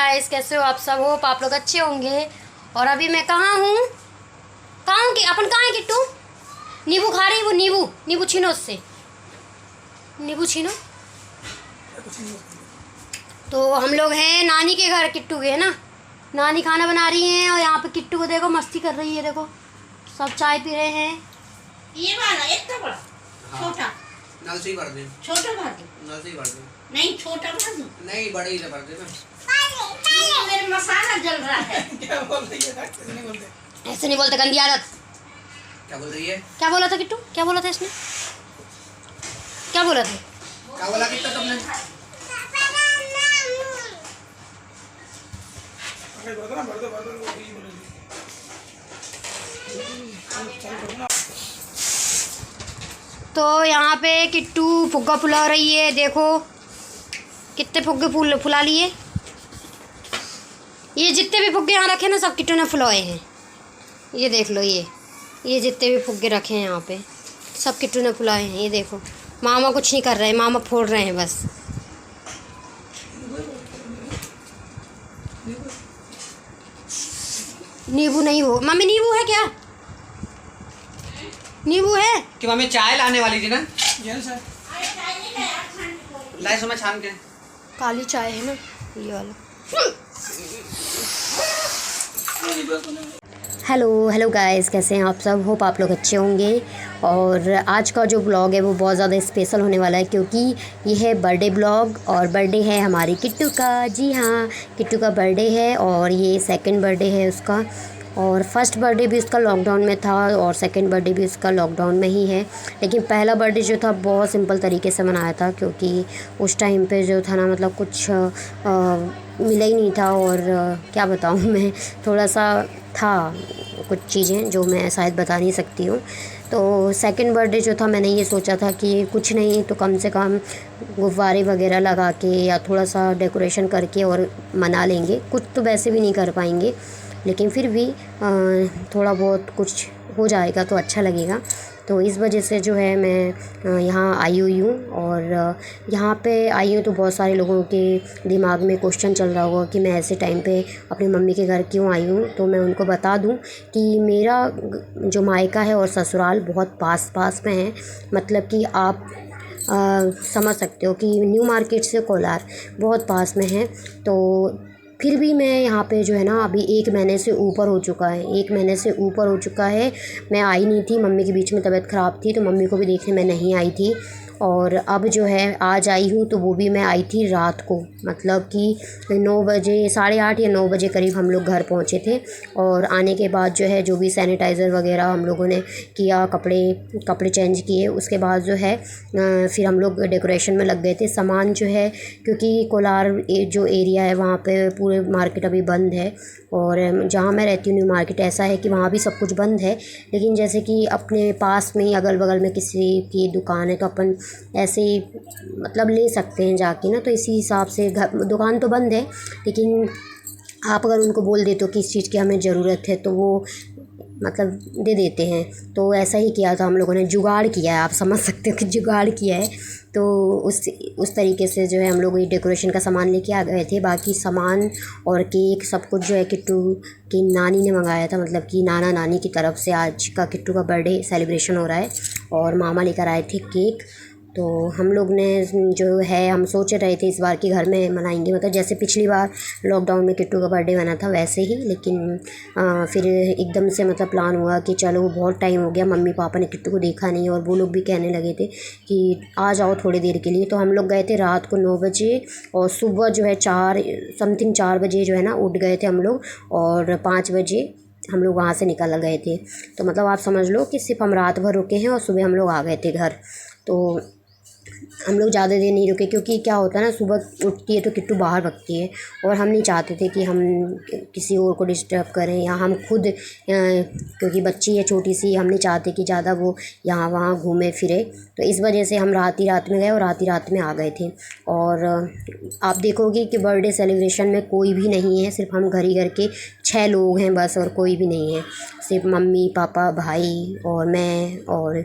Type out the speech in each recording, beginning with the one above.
Guys, कैसे हो आप सब? होप आप लोग अच्छे होंगे। और अभी मैं कहाँ हूँ कि अपन कहाँ है किट्टू? नींबू खा रही, वो नींबू छीनो उससे, नींबू छीनो। तो हम लोग हैं नानी के घर, किट्टू के, है ना। नानी खाना बना रही हैं और यहाँ पे किट्टू को देखो मस्ती कर रही है। देखो सब चाय पी रहे हैं। ये वाला इतना बड़ा, छोटा नल से ही भर दे। छोटा भर दे। नल से ही भर दे। नहीं छोटा भर दो। नहीं बड़े ही से भर दे ना। मेरे मसाला जल रहा है। क्या बोल रही है? ऐसे नहीं बोलते। ऐसे नहीं बोलते, गंदी आदत। क्या बोल रही है? क्या बोला था किट्टू? क्या बोला था इसने? क्या बोला था? क्या बोला किट्टू तुमने? तो यहाँ पे किट्टू फुग्गा फुला रही है। देखो कितने फुग्गे फुला लिए। ये जितने भी फुग्गे यहाँ रखे ना, सब किट्टू ने फुलाए हैं। ये देख लो, ये जितने भी फुग्गे रखे हैं यहाँ पे, सब किट्टू ने फुलाए हैं। ये देखो, मामा कुछ नहीं कर रहे हैं, मामा फोड़ रहे हैं बस। नींबू नहीं हो मम्मी? नींबू है क्या? नींबू है कि मम्मी चाय लाने वाली थी ना? लाई समय छान के। काली चाय है ना, ये वाला। हेलो गाइस, कैसे हैं आप सब? होप आप लोग अच्छे होंगे। और आज का जो ब्लॉग है वो बहुत ज़्यादा स्पेशल होने वाला है, क्योंकि ये है बर्थडे ब्लॉग और बर्थडे है हमारी किट्टू का। जी हाँ, किट्टू का बर्थडे है और ये सेकंड बर्थडे है उसका। और फर्स्ट बर्थडे भी उसका लॉकडाउन में था और सेकंड बर्थडे भी उसका लॉकडाउन में ही है। लेकिन पहला बर्थडे जो था बहुत सिंपल तरीके से मनाया था, क्योंकि उस टाइम पे जो था ना, मतलब कुछ मिला ही नहीं था। और क्या बताऊँ मैं, थोड़ा सा था कुछ चीज़ें जो मैं शायद बता नहीं सकती हूँ। तो सेकंड बर्थडे जो था, मैंने ये सोचा था कि कुछ नहीं तो कम से कम गुब्बारे वगैरह लगा के या थोड़ा सा डेकोरेशन करके और मना लेंगे। कुछ तो वैसे भी नहीं कर पाएंगे, लेकिन फिर भी थोड़ा बहुत कुछ हो जाएगा तो अच्छा लगेगा। तो इस वजह से जो है मैं यहाँ आई हुई हूँ। और यहाँ पे आई हूँ तो बहुत सारे लोगों के दिमाग में क्वेश्चन चल रहा होगा कि मैं ऐसे टाइम पे अपनी मम्मी के घर क्यों आई हूँ। तो मैं उनको बता दूँ कि मेरा जो मायका है और ससुराल बहुत पास में है। मतलब कि आप समझ सकते हो कि न्यू मार्केट से कोलार बहुत पास में है। तो फिर भी मैं यहाँ पे जो है ना, अभी 1 महीने से ऊपर हो चुका है, 1 महीने से ऊपर हो चुका है। मैं आई नहीं थी, मम्मी के बीच में तबीयत ख़राब थी तो मम्मी को भी देखने मैं नहीं आई थी। और अब जो है आज आई हूँ, तो वो भी मैं आई थी रात को, मतलब कि 9 बजे, 8:30 या 9 बजे करीब हम लोग घर पहुँचे थे। और आने के बाद जो है, जो भी सैनिटाइज़र वगैरह हम लोगों ने किया, कपड़े चेंज किए, उसके बाद जो है फिर हम लोग डेकोरेशन में लग गए थे। सामान जो है, क्योंकि कोलार जो एरिया है वहाँ पे पूरे मार्केट अभी बंद है। और जहाँ मैं रहती हूँ न्यू मार्केट, ऐसा है कि वहाँ भी सब कुछ बंद है। लेकिन जैसे कि अपने पास में ही अगल बगल में किसी की दुकान है तो अपन ऐसे ही मतलब ले सकते हैं जाके ना। तो इसी हिसाब से दुकान तो बंद है, लेकिन आप अगर उनको बोल देते हो कि इस चीज़ की हमें ज़रूरत है तो वो मतलब दे देते हैं। तो ऐसा ही किया था हम लोगों ने, जुगाड़ किया है, आप समझ सकते हो कि जुगाड़ किया है। तो उस तरीके से जो है हम लोग ये डेकोरेशन का सामान लेके आ गए थे। बाकी सामान और केक सब कुछ जो है किट्टू की नानी ने मंगाया था, मतलब कि नाना नानी की तरफ से आज का किट्टू का बर्थडे सेलिब्रेशन हो रहा है और मामा लेकर आए थे केक। तो हम लोग ने जो है, हम सोच रहे थे इस बार की घर में मनाएंगे, मतलब जैसे पिछली बार लॉकडाउन में किट्टू का बर्थडे बना था वैसे ही। लेकिन फिर एकदम से मतलब प्लान हुआ कि चलो बहुत टाइम हो गया, मम्मी पापा ने किट्टू को देखा नहीं और वो लोग भी कहने लगे थे कि आ जाओ थोड़ी देर के लिए। तो हम लोग गए थे रात को 9 बजे और सुबह जो है 4 बजे जो है ना उठ गए थे हम लोग। और 5 बजे हम लोग वहाँ से निकल गए थे। तो मतलब आप समझ लो कि सिर्फ हम रात भर रुके हैं और सुबह हम लोग आ गए थे घर। तो हम लोग ज़्यादा देर नहीं रुके, क्योंकि क्या होता है ना, सुबह उठती है तो किट्टू बाहर भगती है और हम नहीं चाहते थे कि हम किसी और को डिस्टर्ब करें या हम खुद, क्योंकि बच्ची है छोटी सी, हम नहीं चाहते कि ज़्यादा वो यहाँ वहाँ घूमे फिरे। तो इस वजह से हम रात में गए और रात में आ गए थे। और आप देखोगे कि बर्थडे सेलिब्रेशन में कोई भी नहीं है, सिर्फ हम घर के 6 लोग हैं बस, और कोई भी नहीं है। सिर्फ मम्मी पापा भाई और मैं और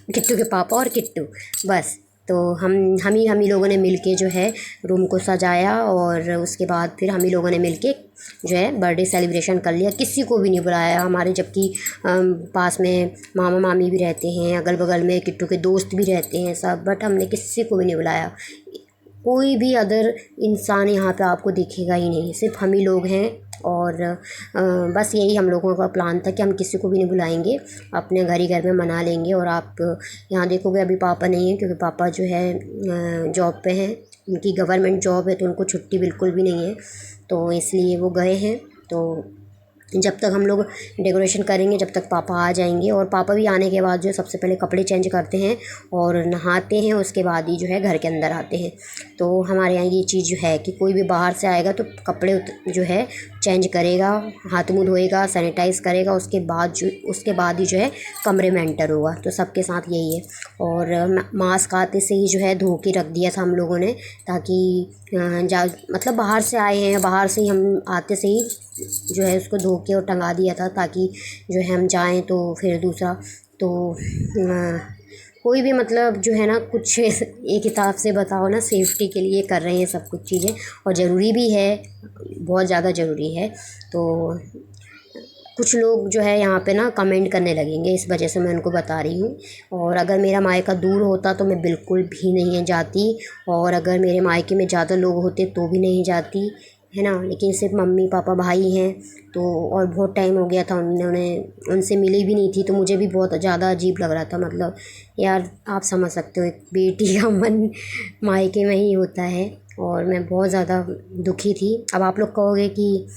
किट्टू के पापा और किट्टू, बस तो हम ही लोगों ने मिलके जो है रूम को सजाया और उसके बाद फिर हम ही लोगों ने मिलके जो है बर्थडे सेलिब्रेशन कर लिया। किसी को भी नहीं बुलाया हमारे, जबकि पास में मामा मामी भी रहते हैं, अगल बगल में किट्टू के दोस्त भी रहते हैं सब, बट हमने किसी को भी नहीं बुलाया। कोई भी अदर इंसान यहाँ पे आपको दिखेगा ही नहीं, सिर्फ हम ही लोग हैं। और बस यही हम लोगों का प्लान था कि हम किसी को भी नहीं बुलाएंगे, अपने घर ही घर में मना लेंगे। और आप यहाँ देखोगे अभी पापा नहीं है, क्योंकि पापा जो है जॉब पे हैं, उनकी गवर्नमेंट जॉब है तो उनको छुट्टी बिल्कुल भी नहीं है, तो इसलिए वो गए हैं। तो जब तक हम लोग डेकोरेशन करेंगे, जब तक पापा आ जाएंगे, और पापा भी आने के बाद जो सबसे पहले कपड़े चेंज करते हैं और नहाते हैं, उसके बाद ही जो है घर के अंदर आते हैं। तो हमारे यहाँ ये चीज़ जो है कि कोई भी बाहर से आएगा तो कपड़े जो है चेंज करेगा, हाथ मुँह धोएगा, सैनिटाइज़ करेगा, उसके बाद ही जो है कमरे में एंटर होगा। तो सबके साथ यही है। और मास्क आते से ही जो है धो के रख दिया था हम लोगों ने, ताकि मतलब बाहर से आए हैं, बाहर से ही हम आते से ही जो है उसको धो के और टंगा दिया था, ताकि जो है हम जाएं तो फिर दूसरा तो कोई भी मतलब जो है ना कुछ एक हिसाब से बताओ ना, सेफ्टी के लिए कर रहे हैं सब कुछ चीज़ें, और ज़रूरी भी है, बहुत ज़्यादा ज़रूरी है। तो कुछ लोग जो है यहाँ पे ना कमेंट करने लगेंगे, इस वजह से मैं उनको बता रही हूँ। और अगर मेरा मायका दूर होता तो मैं बिल्कुल भी नहीं जाती, और अगर मेरे मायके में ज़्यादा लोग होते तो भी नहीं जाती, है ना। लेकिन सिर्फ मम्मी पापा भाई हैं तो, और बहुत टाइम हो गया था उनसे मिली भी नहीं थी, तो मुझे भी बहुत ज़्यादा अजीब लग रहा था। मतलब यार आप समझ सकते हो, एक बेटी का मन मायके में ही होता है, और मैं बहुत ज़्यादा दुखी थी। अब आप लोग कहोगे कि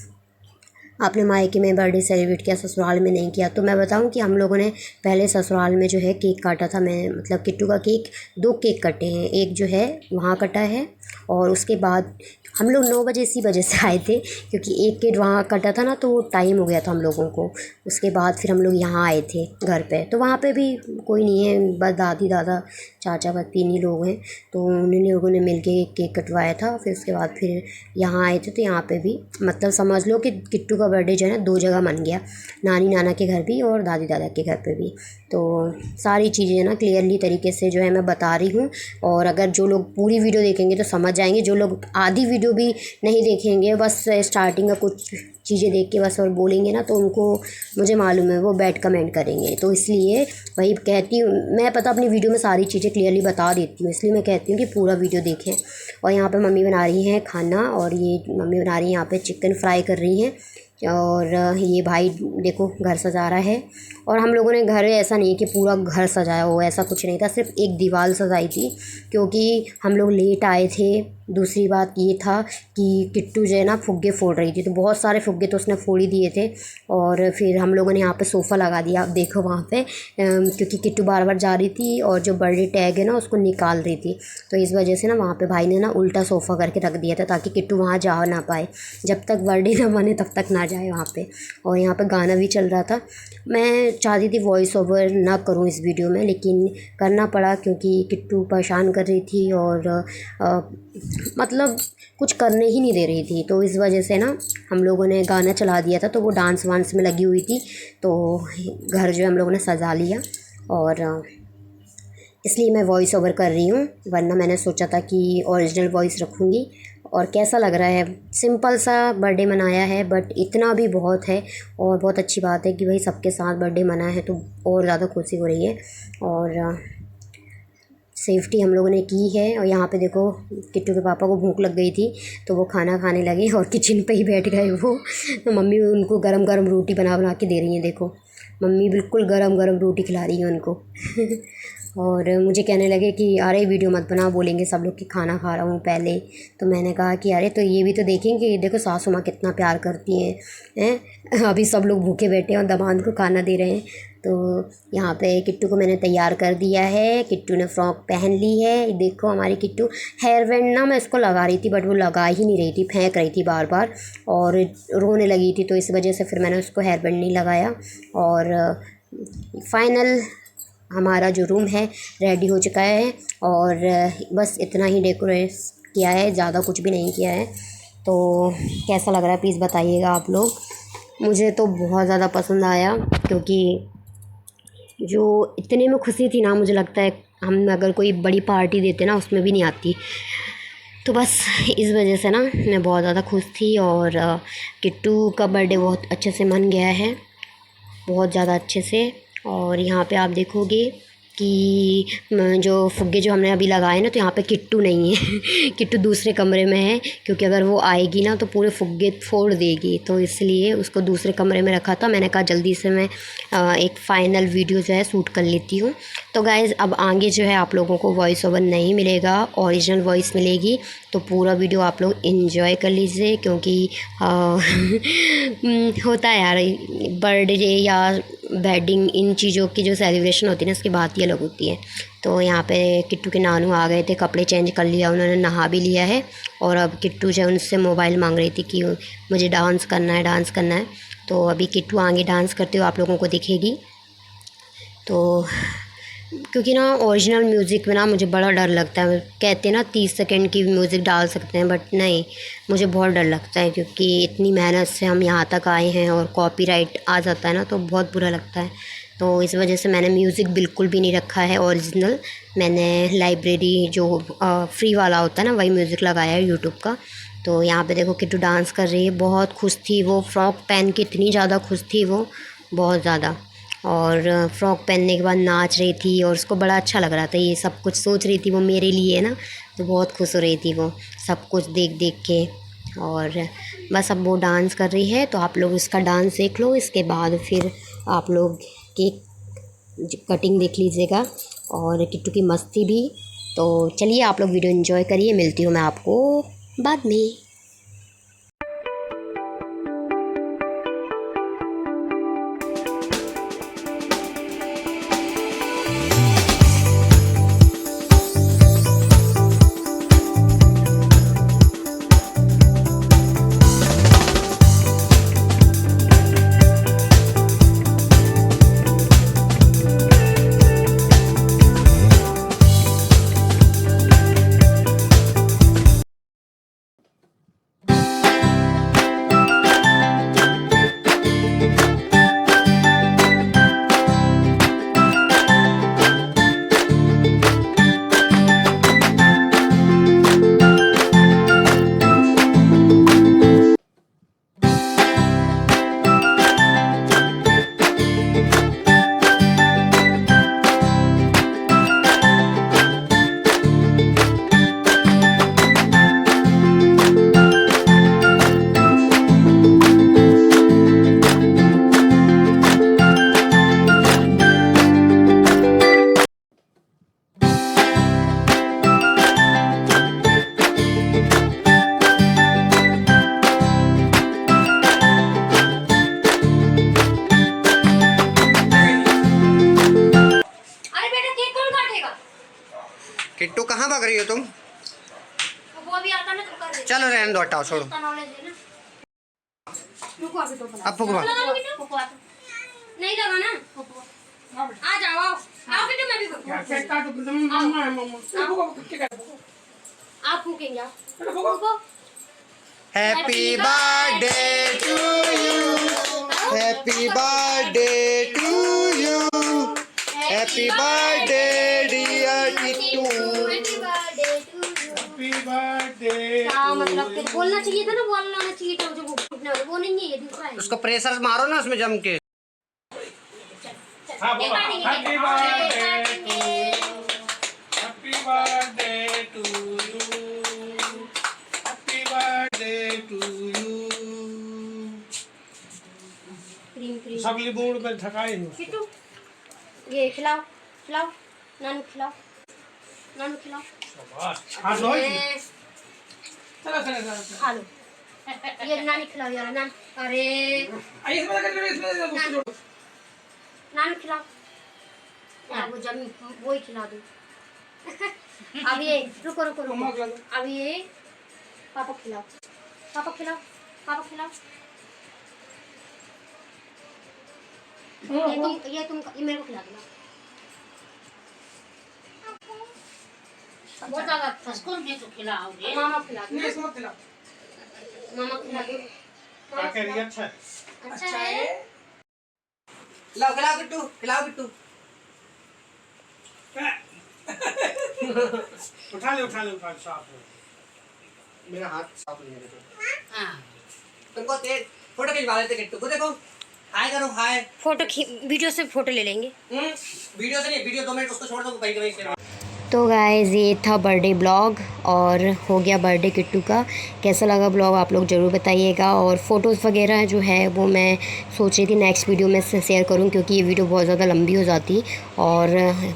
आपने मायके में बर्थडे सेलिब्रेट किया, ससुराल में नहीं किया, तो मैं बताऊं कि हम लोगों ने पहले ससुराल में जो है केक काटा था। मैं मतलब किट्टू का केक 2 केक कटे हैं, एक जो है वहाँ कटा है, और उसके बाद हम लोग 9 बजे इसी वजह से आए थे, क्योंकि एक केक वहाँ कटा था ना, तो टाइम हो गया था हम लोगों को। उसके बाद फिर हम लोग यहाँ आए थे घर पे, तो वहाँ पे भी कोई नहीं है, बस दादी दादा चाचा बस 3 ही लोग हैं। तो उन्हीं लोगों ने मिल के केक कटवाया था। फिर उसके बाद फिर यहाँ आए थे, तो यहाँ पे भी मतलब समझ लो कि किट्टू का बर्थडे जो है ना 2 जगह मन गया, नानी नाना के घर भी और दादी दादा के घर पे भी। तो सारी चीज़ें ना क्लियरली तरीके से जो है मैं बता रही हूँ, और अगर जो लोग पूरी वीडियो देखेंगे तो समझ जाएंगे, जो लोग आधी वीडियो भी नहीं देखेंगे, बस स्टार्टिंग का कुछ चीज़ें देख के बस और बोलेंगे ना, तो उनको मुझे मालूम है वो बैड कमेंट करेंगे। तो इसलिए वही कहती हूँ मैं, पता अपनी वीडियो में सारी चीज़ें क्लियरली बता देती हूँ, इसलिए मैं कहती हूँ कि पूरा वीडियो देखें। और यहाँ पे मम्मी बना रही हैं खाना, और ये मम्मी बना रही हैं यहाँ पे चिकन फ्राई कर रही हैं, और ये भाई देखो घर सजा रहा है। और हम लोगों ने घर ऐसा नहीं कि पूरा घर सजाया हो, ऐसा कुछ नहीं था, सिर्फ एक दीवार सजाई थी, क्योंकि हम लोग लेट आए थे। दूसरी बात ये था कि किट्टू जो है ना फुग्गे फोड़ रही थी, तो बहुत सारे फुग्गे तो उसने फोड़ ही दिए थे। और फिर हम लोगों ने यहाँ पे सोफ़ा लगा दिया, आप देखो वहाँ पे, क्योंकि किट्टू बार बार जा रही थी और जो बर्थडे टैग है ना उसको निकाल रही थी, तो इस वजह से ना वहाँ पे भाई ने ना उल्टा सोफ़ा करके रख दिया था, ताकि किट्टू वहाँ जा ना पाए, जब तक बर्थडे ना बने तब तक ना जाए वहाँ पे। और यहाँ पे गाना भी चल रहा था। मैं चाहती थी वॉइस ओवर ना करूँ इस वीडियो में, लेकिन करना पड़ा, क्योंकि किट्टू परेशान कर रही थी और मतलब कुछ करने ही नहीं दे रही थी। तो इस वजह से ना हम लोगों ने गाना चला दिया था, तो वो डांस वांस में लगी हुई थी, तो घर जो है हम लोगों ने सजा लिया, और इसलिए मैं वॉइस ओवर कर रही हूँ, वरना मैंने सोचा था कि ओरिजिनल वॉइस रखूँगी। और कैसा लग रहा है, सिंपल सा बर्थडे मनाया है, बट इतना भी बहुत है। और बहुत अच्छी बात है कि भाई सबके साथ बर्थडे मनाया है, तो और ज़्यादा खुशी हो रही है। और सेफ्टी हम लोगों ने की है। और यहाँ पे देखो किट्टू के पापा को भूख लग गई थी, तो वो खाना खाने लगे और किचन पे ही बैठ गए वो। तो मम्मी उनको गरम गरम रोटी बना बना के दे रही हैं, देखो मम्मी बिल्कुल गरम गरम रोटी खिला रही हैं उनको। और मुझे कहने लगे कि अरे वीडियो मत बना, बोलेंगे सब लोग कि खाना खा रहा हूँ पहले। तो मैंने कहा कि अरे तो ये भी तो देखेंगे, देखो सासू माँ कितना प्यार करती हैं, अभी सब लोग भूखे बैठे हैं और दामाद को खाना दे रहे हैं। तो यहाँ पे किट्टू को मैंने तैयार कर दिया है, किट्टू ने फ्रॉक पहन ली है। देखो हमारी किट्टू, हेयर बैंड ना मैं इसको लगा रही थी, बट वो लगा ही नहीं रही थी, फेंक रही थी बार बार और रोने लगी थी, तो इस वजह से फिर मैंने उसको हेयर बैंड नहीं लगाया। और फाइनल हमारा जो रूम है रेडी हो चुका है, और बस इतना ही डेकोरेट किया है, ज़्यादा कुछ भी नहीं किया है। तो कैसा लग रहा है प्लीज़ बताइएगा आप लोग। मुझे तो बहुत ज़्यादा पसंद आया, क्योंकि जो इतने में खुशी थी ना, मुझे लगता है हम अगर कोई बड़ी पार्टी देते ना उसमें भी नहीं आती। तो बस इस वजह से ना मैं बहुत ज़्यादा खुश थी। और किट्टू का बर्थडे बहुत अच्छे से मन गया है, बहुत ज़्यादा अच्छे से। और यहाँ पे आप देखोगे कि जो फुग्गे जो हमने अभी लगाए ना, तो यहाँ पे किट्टू नहीं है किट्टू दूसरे कमरे में है, क्योंकि अगर वो आएगी ना तो पूरे फुग्गे फोड़ देगी, तो इसलिए उसको दूसरे कमरे में रखा था। मैंने कहा जल्दी से मैं एक फ़ाइनल वीडियो जो है शूट कर लेती हूँ। तो गाइज़ अब आगे जो है आप लोगों को वॉइस ओवर नहीं मिलेगा, ओरिजिनल वॉइस मिलेगी। तो पूरा वीडियो आप लोग इन्जॉय कर लीजिए, क्योंकि होता है यार, बर्थडे या वेडिंग इन चीज़ों की जो सेलिब्रेशन होती है ना, उसकी बात ही अलग होती है। तो यहाँ पे किट्टू के नानू आ गए थे, कपड़े चेंज कर लिया उन्होंने, नहा भी लिया है। और अब किट्टू जो है उनसे मोबाइल मांग रही थी कि मुझे डांस करना है, डांस करना है। तो अभी किट्टू आगे डांस करते हुए आप लोगों को दिखेगी। तो क्योंकि ना ओरिजिनल म्यूज़िक में ना मुझे बड़ा डर लगता है। कहते हैं ना 30 सेकंड की म्यूज़िक डाल सकते हैं, बट नहीं, मुझे बहुत डर लगता है, क्योंकि इतनी मेहनत से हम यहाँ तक आए हैं और कॉपीराइट आ जाता है ना, तो बहुत बुरा लगता है। तो इस वजह से मैंने म्यूज़िक बिल्कुल भी नहीं रखा है ओरिजिनल। मैंने लाइब्रेरी जो फ्री वाला होता है ना, वही म्यूज़िक लगाया है यूट्यूब का। तो यहाँ पे देखो किट्टू डांस कर रही है, बहुत खुश थी वो, फ्रॉक पहन के इतनी ज़्यादा खुश थी वो, बहुत ज़्यादा। और फ्रॉक पहनने के बाद नाच रही थी और उसको बड़ा अच्छा लग रहा था। ये सब कुछ सोच रही थी वो मेरे लिए ना, तो बहुत खुश हो रही थी वो सब कुछ देख देख के। और बस अब वो डांस कर रही है, तो आप लोग इसका डांस देख लो, इसके बाद फिर आप लोग केक कटिंग देख लीजिएगा और किट्टू की मस्ती भी। तो चलिए आप लोग वीडियो एंजॉय करिए, मिलती हूँ मैं आपको बाद में। किट्टू कहाँ भाग रही हो तुम? वो अभी आता ना तो कर दे। चलो रहने दो, हटाओ, छोड़ो। अब फुकवा नहीं लगा ना, आ जाओ, आओ किट्टू, मैं भी आप फूकेंगे, आओ। Happy birthday to you, happy birthday to you, happy birthday dear Kittu. Happy birthday. क्या मतलब कि बोलना चाहिए था ना, बोलना चाहिए था, जो वो नहीं है, ये दूसरा है। उसको प्रेशर मारो ना उसमें जम के। हाँ बोलो, happy birthday to you, happy birthday to you, happy birthday to you. सब लिबूड में थकाई नहीं। किट्टू ये खिलाओ, खिलाओ नानू, खिलाओ नानू, खिलाओ। हाँ लो चलो खा लो, ये नानी खिलाओ यार, नान, अरे नानू खिलाओ, वो जब वो ही खिला दो। अब ये रुको रुको रुको, अब ये पापा खिलाओ, पापा खिलाओ, पापा खिलाओ। ये मेरे को खिला दो। बहुत ज्यादा अच्छा, इसको भी तो खिलाओगे। मामा खिला दो, नहीं इसमें खिलाओ। मामा खिला दो। क्या कह रही है? अच्छा है। अच्छा है। खिलाओ खिलाओ किट्टू, खिलाओ किट्टू। उठा ले साफ है। मेरा हाथ साफ नहीं है देखो। हाँ तुमको तेज फोटो खिंचवा लेते किट्टू को, देखो हाय करो हाय। फोटो वीडियो से फ़ोटो ले लेंगे। वीडियो से नहीं, वीडियो 2 मिनट उसको छोड़ दो भाई के। तो गाइज़ ये था बर्थडे ब्लॉग और हो गया बर्थडे किट्टू का। कैसा लगा ब्लॉग आप लोग ज़रूर बताइएगा। और फ़ोटोज़ वगैरह जो है वो मैं सोच रही थी नेक्स्ट वीडियो में से शेयर करूं, क्योंकि ये वीडियो बहुत ज़्यादा लंबी हो जाती और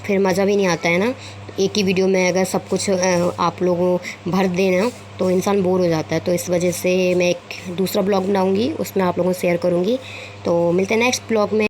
फिर मज़ा भी नहीं आता है ना। एक ही वीडियो में अगर सब कुछ आप लोगों भर देना तो इंसान बोर हो जाता है। तो इस वजह से मैं एक दूसरा ब्लॉग बनाऊँगी, उसमें आप लोगों को शेयर करूँगी। तो मिलते हैं नेक्स्ट ब्लॉग में।